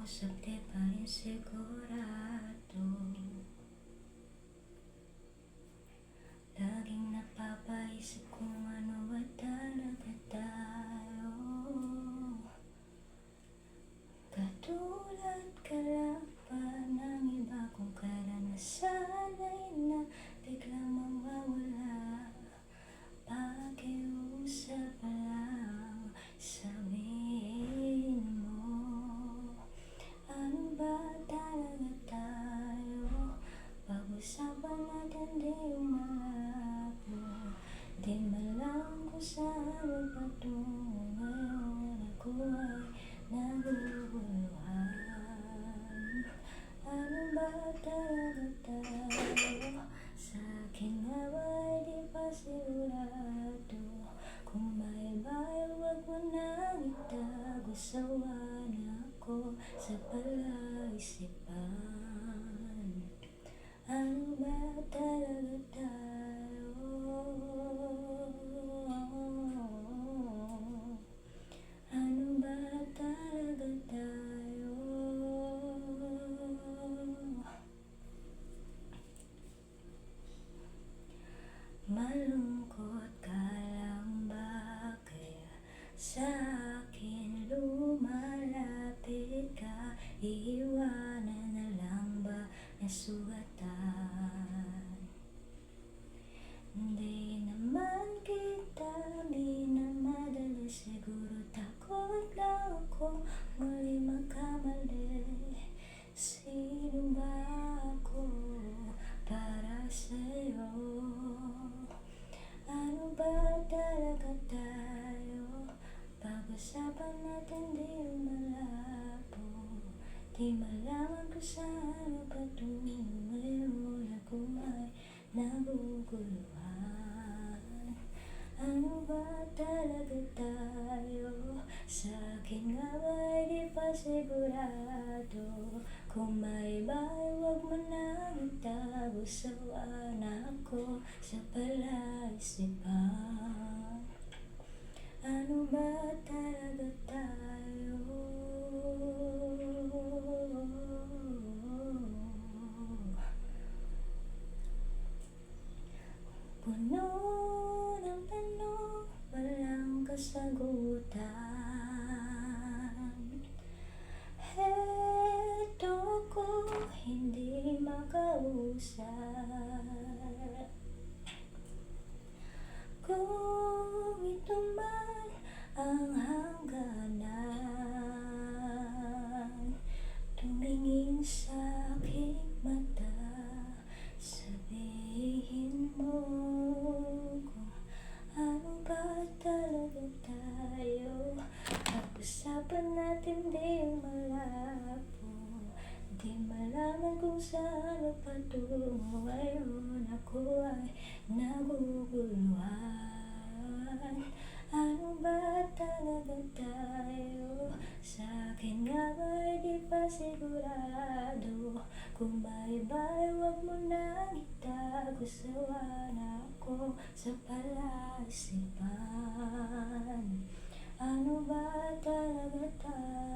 kausap, di pa rin sigurado. Laging napapaisip kung ano ba talaga tayo. Katulad ka lang pa ng iba kong karanasanay na biglang mawawala. Pakiusap lang, sabihin mo, ano ba talaga tayo? Pag-usapan natin di malabo. Di malam kung saan patungo. Ngayon ako ay naguguluhan. Ano ba talaga tayo? Sa akin nga ba'y di pa sigurado. Kung may bahay, wag mo nang itago. Sawa na ako sa palaisipan. Ano ba talaga tayo? Ano ba talaga tayo? Malungkot ka lang ba? Kaya sa akin lumalapit ka. Iiwanan na lang ba na sugatan? Hindi naman kita minamadali. Siguro takot lang ako muli magkamali. Sino ba ako para sa'yo? Ano ba talaga tayo? Pag-usapan natin di malabo. Di malaman kung saan patungo. Ngayon ako ay naguguluhan. Ano ba talaga tayo? Sa akin nga ba'y di pa sigurado. Kung may bahay, wag mo nang itago. Sawa na ako sa palaisipan. Ano ba talaga tayo? Puno ng tanong, walang kasagutan. Heto ako, hindi makausap. Kung ito man ang hangganan, tumingin sa aking mata. Sabihin mo kung ano ba talaga tayo. Pag-usapan natin di malabo. Di malaman kung saan patungo. Ngayon ako ay naguguluhan. Ano ba talaga tayo? Sa akin nga ba'y di pa sigurado. Kung may bahay, wag mo nang itago. Sawa na ako sa palaisipan. Ano ba talaga tayo?